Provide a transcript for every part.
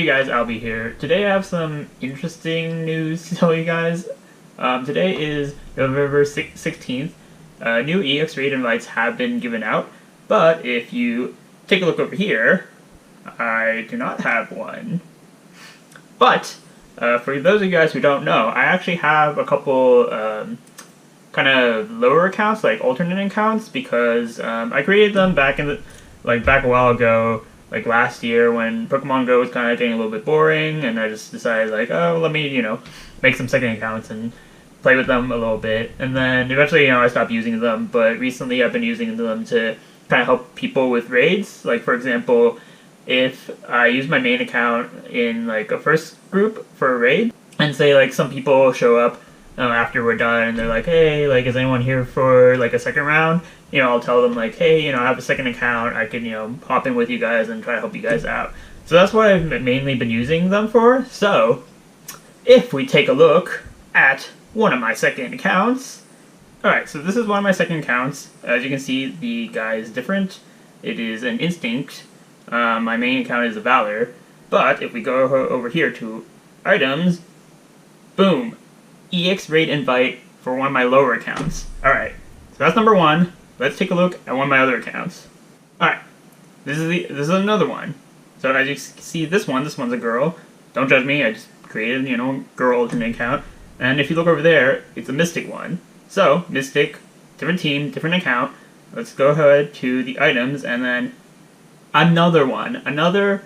Hey guys, Albie here. Today I have some interesting news to tell you guys. Today is November 16th. New EX raid invites have been given out, but if you take a look over here, I do not have one. But, for those of you guys who don't know, I actually have a couple kind of lower accounts, like alternate accounts, because I created them back in the, back a while ago, like last year when Pokemon Go was kind of getting a little bit boring, and I just decided oh, let me, make some second accounts and play with them a little bit. And then eventually, I stopped using them, but recently I've been using them to kind of help people with raids. Like, for example, if I use my main account in, a first group for a raid, and say, some people show up after we're done, and they're like, hey, is anyone here for, a second round? I'll tell them, hey, I have a second account, I can, hop in with you guys and try to help you guys out. So that's what I've mainly been using them for. So, if we take a look at one of my second accounts. Alright, so this is one of my second accounts. As you can see, the guy is different. It is an Instinct. My main account is a Valor. But, if we go over here to items, boom! EX raid invite for one of my lower accounts. Alright, so that's number one. Let's take a look at one of my other accounts. Alright, this is another one. So as you see, this one's a girl. Don't judge me, I just created, a girl alternate account. And if you look over there, it's a Mystic one. So, Mystic, different team, different account. Let's go ahead to the items, and then another one. Another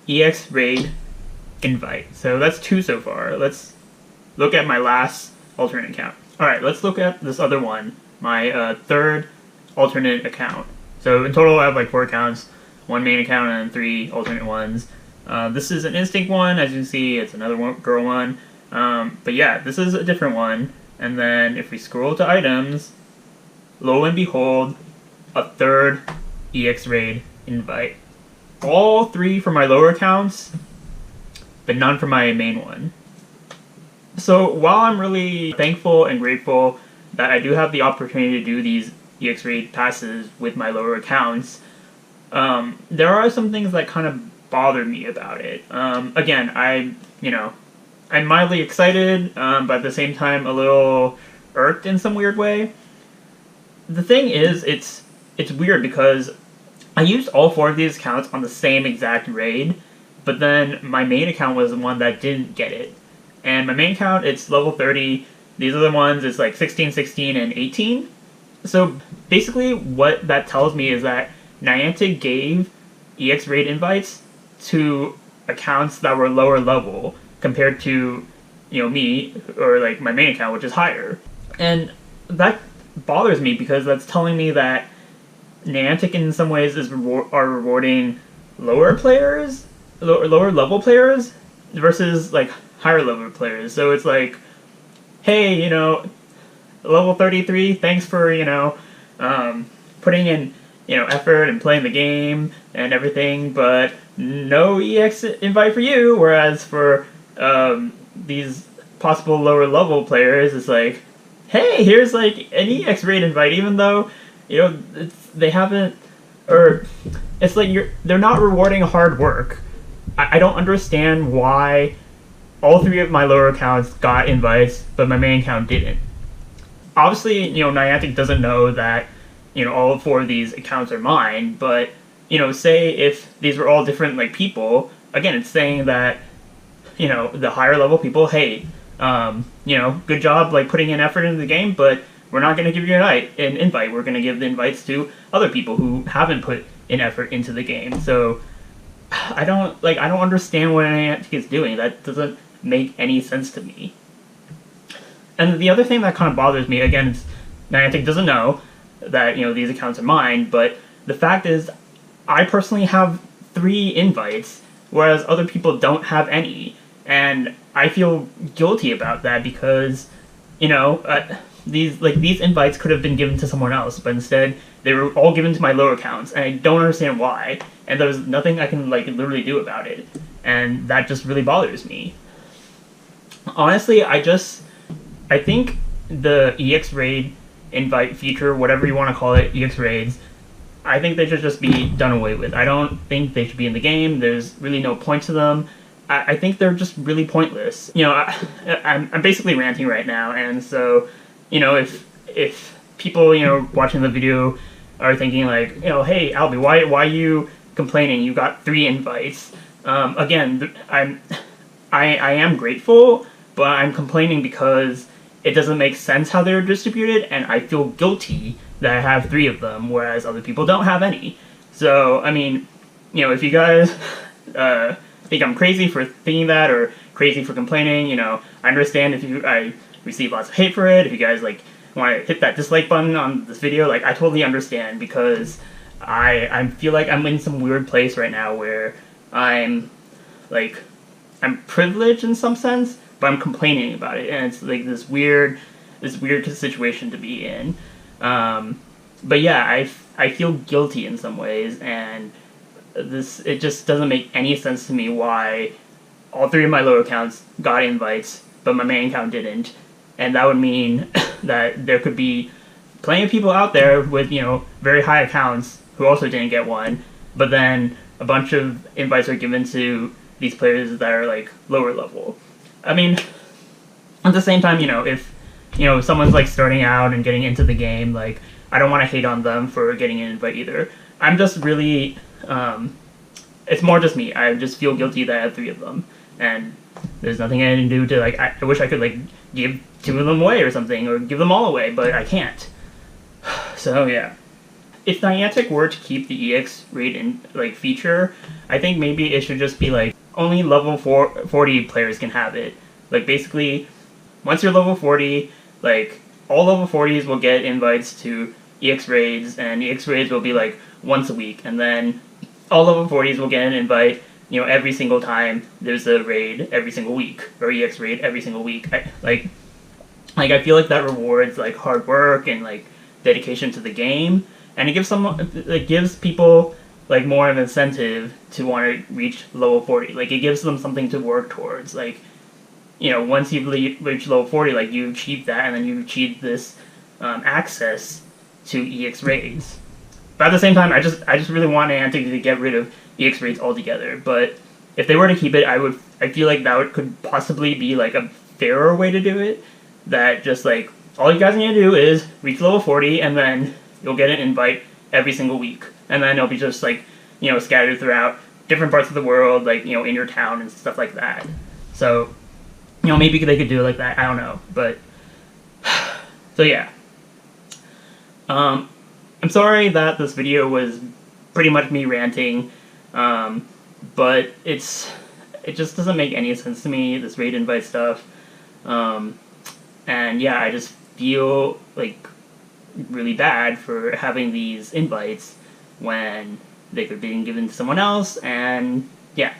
EX raid invite. So that's two so far. Let's look at my last alternate account. Alright, let's look at this other one. My third alternate account. So in total I have 4 accounts, one main account and 3 alternate ones. This is an Instinct one, as you can see, it's another girl one. But yeah, this is a different one. And then if we scroll to items, lo and behold, a third EX raid invite. All 3 for my lower accounts, but none for my main one. So while I'm really thankful and grateful that I do have the opportunity to do these EX raid passes with my lower accounts, there are some things that kind of bother me about it. Again, I'm mildly excited, but at the same time a little irked in some weird way. The thing is, it's weird because I used all 4 of these accounts on the same exact raid, but then my main account was the one that didn't get it. And my main account, it's level 30. These are the ones, it's 16, 16, and 18. So basically what that tells me is that Niantic gave EX raid invites to accounts that were lower level compared to, me, or my main account, which is higher. And that bothers me because that's telling me that Niantic in some ways are rewarding lower players, lower level players versus higher level players. So it's hey, level 33, thanks for, putting in, effort and playing the game and everything, but no EX invite for you, whereas for these possible lower level players, it's hey, here's an EX raid invite, even though, they haven't, or it's they're not rewarding hard work. I don't understand why all 3 of my lower accounts got invites, but my main account didn't. Obviously, Niantic doesn't know that, all 4 of these accounts are mine, but, say if these were all different, people, again, it's saying that, the higher level people, hey, good job, putting in effort into the game, but we're not going to give you an invite. We're going to give the invites to other people who haven't put in effort into the game. So, I don't understand what Niantic is doing. That doesn't make any sense to me. And the other thing that kind of bothers me, again, is Niantic doesn't know that, these accounts are mine, but the fact is, I personally have 3 invites, whereas other people don't have any. And I feel guilty about that because, these invites could have been given to someone else, but instead, they were all given to my lower accounts, and I don't understand why. And there's nothing I can, literally do about it. And that just really bothers me. Honestly, I think the EX raid invite feature, whatever you want to call it, EX raids, I think they should just be done away with. I don't think they should be in the game. There's really no point to them. I think they're just really pointless. You know, I'm basically ranting right now, and so, you know, if people, you know, watching the video are thinking like, you know, hey, Albie, why are you complaining? You got 3 invites. Again, I am grateful, but I'm complaining because it doesn't make sense how they're distributed, and I feel guilty that I have 3 of them, whereas other people don't have any. So, I mean, you know, if you guys think I'm crazy for thinking that, or crazy for complaining, you know, I understand if I receive lots of hate for it. If you guys, like, want to hit that dislike button on this video, like, I totally understand, because I feel like I'm in some weird place right now where I'm privileged in some sense, but I'm complaining about it, and it's like this weird situation to be in. But yeah, I feel guilty in some ways, and it just doesn't make any sense to me why all 3 of my lower accounts got invites, but my main account didn't, and that would mean that there could be plenty of people out there with, you know, very high accounts who also didn't get one, but then a bunch of invites are given to these players that are like lower level. I mean, at the same time, you know, if someone's like starting out and getting into the game, like, I don't want to hate on them for getting an invite either. I'm just really, it's more just me. I just feel guilty that I have 3 of them, and there's nothing I can do to, like, I wish I could, like, give 2 of them away or something, or give them all away, but I can't. So yeah. If Niantic were to keep the EX raid in, like, feature, I think maybe it should just be like only level 40 players can have it. Like, basically, once you're level 40, like, all level 40s will get invites to EX raids, and EX raids will be like once a week, and then all level 40s will get an invite, you know, every single time there's a raid every single week, or EX raid every single week. I feel like that rewards, like, hard work and, like, dedication to the game, and it gives people, like, more of an incentive to want to reach level 40. Like, it gives them something to work towards. Like, you know, once you've reached level 40, like, you achieve that, and then you achieve this access to EX raids. But at the same time, I just really want Niantic to get rid of EX raids altogether. But if they were to keep it, I feel like that could possibly be, like, a fairer way to do it. That just, like, all you guys need to do is reach level 40, and then you'll get an invite every single week. And then it'll be just, like, you know, scattered throughout different parts of the world, like, you know, in your town and stuff like that. So, you know, maybe they could do it like that. I don't know. But, so yeah. I'm sorry that this video was pretty much me ranting, but it just doesn't make any sense to me, this raid invite stuff. And yeah, I just feel, like, really bad for having these invites when they could be given to someone else, and yeah.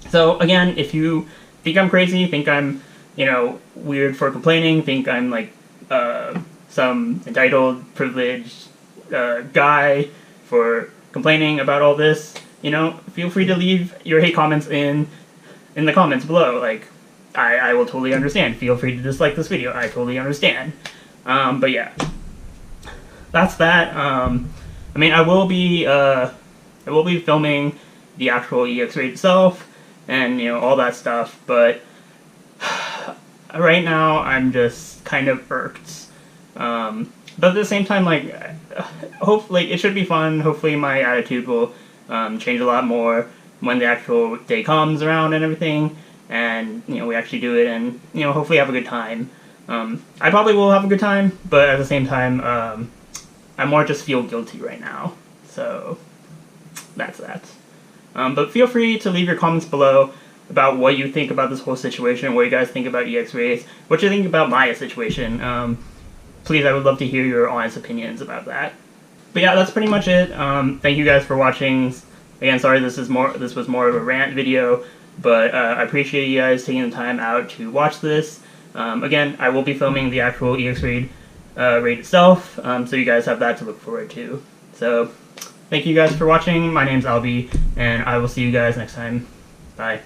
So again, if you think I'm crazy, think I'm, you know, weird for complaining, think I'm, like, some entitled, privileged guy for complaining about all this, you know, feel free to leave your hate comments in the comments below. Like, I will totally understand. Feel free to dislike this video. I totally understand. But yeah, that's that. I mean, I will be filming the actual EX raid itself, and, you know, all that stuff. But right now, I'm just kind of irked. But at the same time, like, hopefully it should be fun. Hopefully my attitude will change a lot more when the actual day comes around and everything, and, you know, we actually do it, and, you know, hopefully have a good time. I probably will have a good time, but at the same time, I more just feel guilty right now. So that's that. But feel free to leave your comments below about what you think about this whole situation, what you guys think about EX raids, what you think about my situation. Please, I would love to hear your honest opinions about that. But yeah, that's pretty much it. Thank you guys for watching. Again, sorry this was more of a rant video, but I appreciate you guys taking the time out to watch this. Again, I will be filming the actual EX raid itself, so you guys have that to look forward to. So, thank you guys for watching. My name's Albie, and I will see you guys next time. Bye.